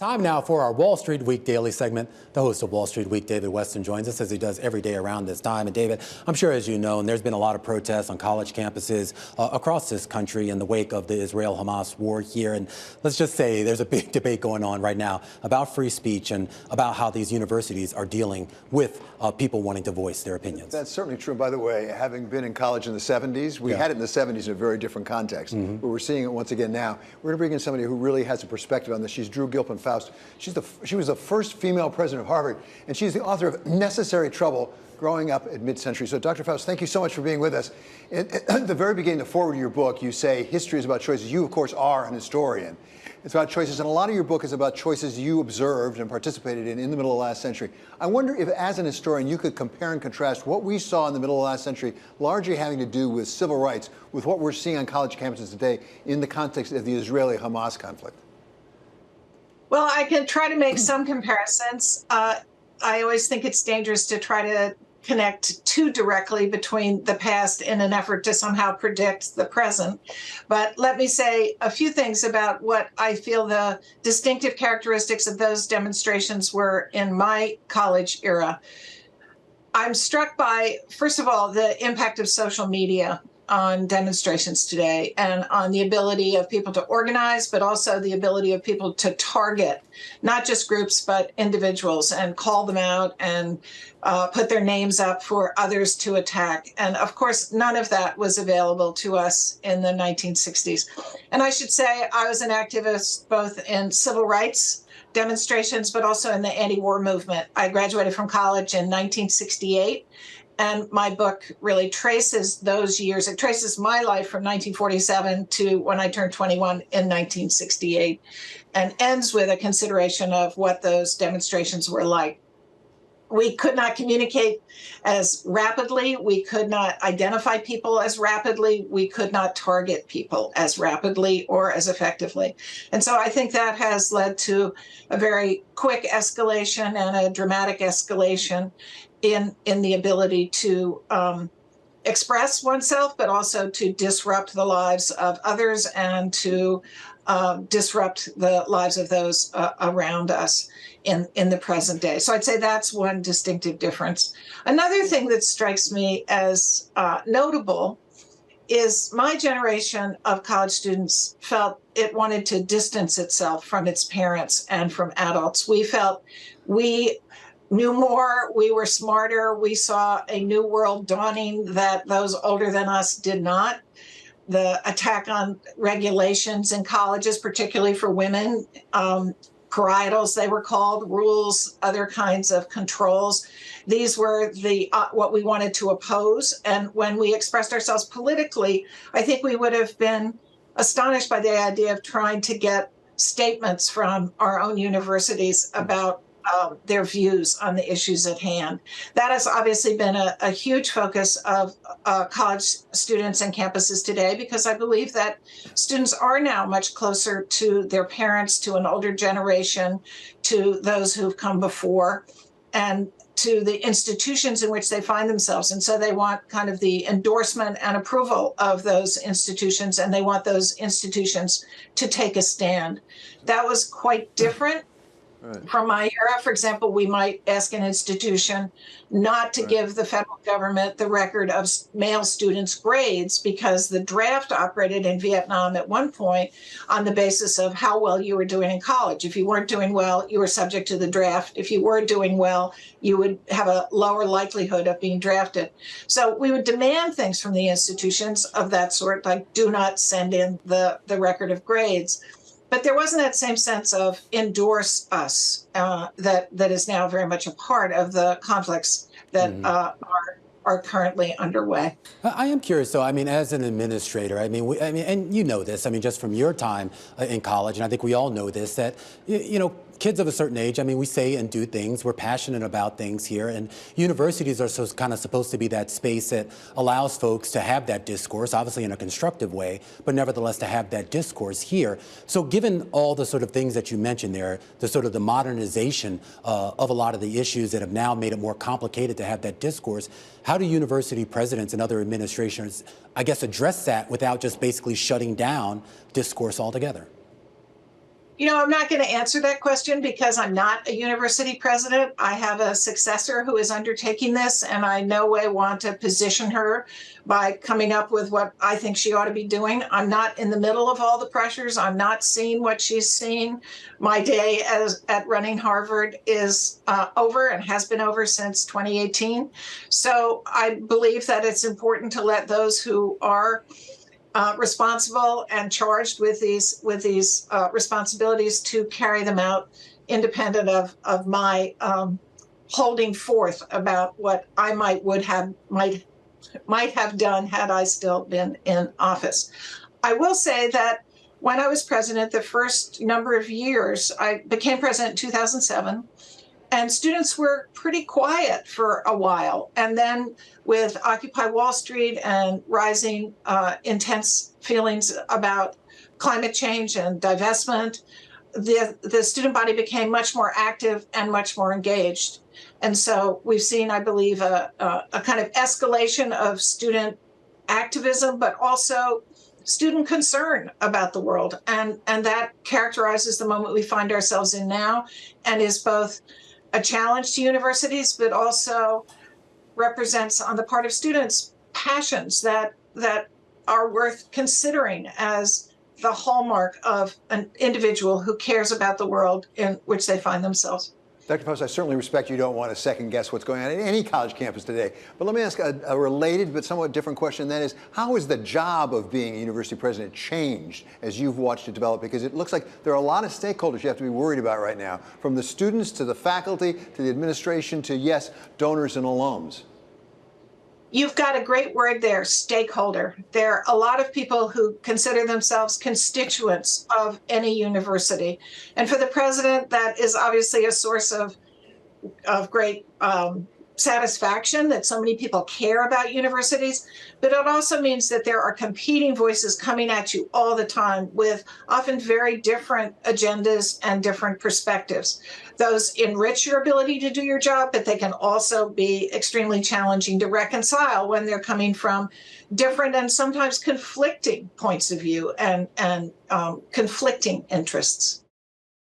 Time now for our Wall Street Week Daily segment. The host of Wall Street Week, David Weston, joins us as he does every day around this time. And David, I'm sure as you know, and there's been a lot of protests on college campuses across this country in the wake of the Israel-Hamas war here. And let's just say there's a big debate going on right now about free speech and about how these universities are dealing with people wanting to voice their opinions. That's certainly true. By the way, having been in college in the 70s, we had it in the 70s in a very different context. But we're seeing it once again now. We're going to bring in somebody who really has a perspective on this. She's Drew Gilpin-Faust. She was the first female president of Harvard, and she's the author of Necessary Trouble, Growing Up at Mid-Century. So, Dr. Faust, thank you so much for being with us. At the very beginning, the foreword of your book, you say history is about choices. You, of course, are an historian. It's about choices, and a lot of your book is about choices you observed and participated in the middle of last century. I wonder if, as an historian, you could compare and contrast what we saw in the middle of last century, largely having to do with civil rights, with what we're seeing on college campuses today in the context of the Israeli-Hamas conflict. Well, I can try to make some comparisons. I always think it's dangerous to try to connect too directly between the past in an effort to somehow predict the present. But let me say a few things about what I feel the distinctive characteristics of those demonstrations were in my college era. I'm struck by, first of all, the impact of social media on demonstrations today and on the ability of people to organize, but also the ability of people to target not just groups, but individuals and call them out and put their names up for others to attack. And of course, none of that was available to us in the 1960s. And I should say I was an activist both in civil rights demonstrations, but also in the anti-war movement. I graduated from college in 1968. And my book really traces those years. It traces my life from 1947 to when I turned 21 in 1968 and ends with a consideration of what those demonstrations were like. We could not communicate as rapidly. We could not identify people as rapidly. We could not target people as rapidly or as effectively. And so I think that has led to a very quick escalation and a dramatic escalation in the ability to express oneself, but also to disrupt the lives of others and to disrupt the lives of those around us in the present day. So I'd say that's one distinctive difference. Another thing that strikes me as notable is my generation of college students felt it wanted to distance itself from its parents and from adults. We felt we knew more, we were smarter, we saw a new world dawning that those older than us did not. The attack on regulations in colleges, particularly for women, parietals they were called, rules, other kinds of controls. These were the what we wanted to oppose. And when we expressed ourselves politically, I think we would have been astonished by the idea of trying to get statements from our own universities about their views on the issues at hand. That has obviously been a huge focus of college students and campuses today, because I believe that students are now much closer to their parents, to an older generation, to those who've come before, and to the institutions in which they find themselves. And so they want kind of the endorsement and approval of those institutions, and they want those institutions to take a stand. That was quite different. Right. From my era, for example, we might ask an institution not to give the federal government the record of male students' grades, because the draft operated in Vietnam at one point on the basis of how well you were doing in college. If you weren't doing well, you were subject to the draft. If you were doing well, you would have a lower likelihood of being drafted. So we would demand things from the institutions of that sort, like do not send in the record of grades. But there wasn't that same sense of endorse us that is now very much a part of the conflicts that are currently underway. I am curious, though. I mean, as an administrator, and you know this. I mean, just from your time in college, and I think we all know this, that you know, kids of a certain age, I mean, we say and do things. We're passionate about things here, and universities are kind of supposed to be that space that allows folks to have that discourse, obviously in a constructive way, but nevertheless to have that discourse here. So, given all the sort of things that you mentioned there, the sort of the modernization of a lot of the issues that have now made it more complicated to have that discourse, how do university presidents and other administrations, I guess, address that without just basically shutting down discourse altogether? I'm not going to answer that question because I'm not a university president. I have a successor who is undertaking this, and I no way want to position her by coming up with what I think she ought to be doing. I'm not in the middle of all the pressures. I'm not seeing what she's seeing. My day at running Harvard is over and has been over since 2018. So I believe that it's important to let those who are responsible and charged with these responsibilities to carry them out, independent of my holding forth about what I might have done had I still been in office. I will say that when I was president, the first number of years, I became president in 2007. And students were pretty quiet for a while. And then with Occupy Wall Street and rising intense feelings about climate change and divestment, the student body became much more active and much more engaged. And so we've seen, I believe, a kind of escalation of student activism, but also student concern about the world. And that characterizes the moment we find ourselves in now, and is both a challenge to universities, but also represents on the part of students passions that are worth considering as the hallmark of an individual who cares about the world in which they find themselves. Dr. Post, I certainly respect you don't want to second guess what's going on at any college campus today. But let me ask a related but somewhat different question. That is, how has the job of being a university president changed as you've watched it develop? Because it looks like there are a lot of stakeholders you have to be worried about right now, from the students to the faculty to the administration to, yes, donors and alums. You've got a great word there, stakeholder. There are a lot of people who consider themselves constituents of any university. And for the president, that is obviously a source of great satisfaction that so many people care about universities. But it also means that there are competing voices coming at you all the time with often very different agendas and different perspectives. Those enrich your ability to do your job, but they can also be extremely challenging to reconcile when they're coming from different and sometimes conflicting points of view and conflicting interests.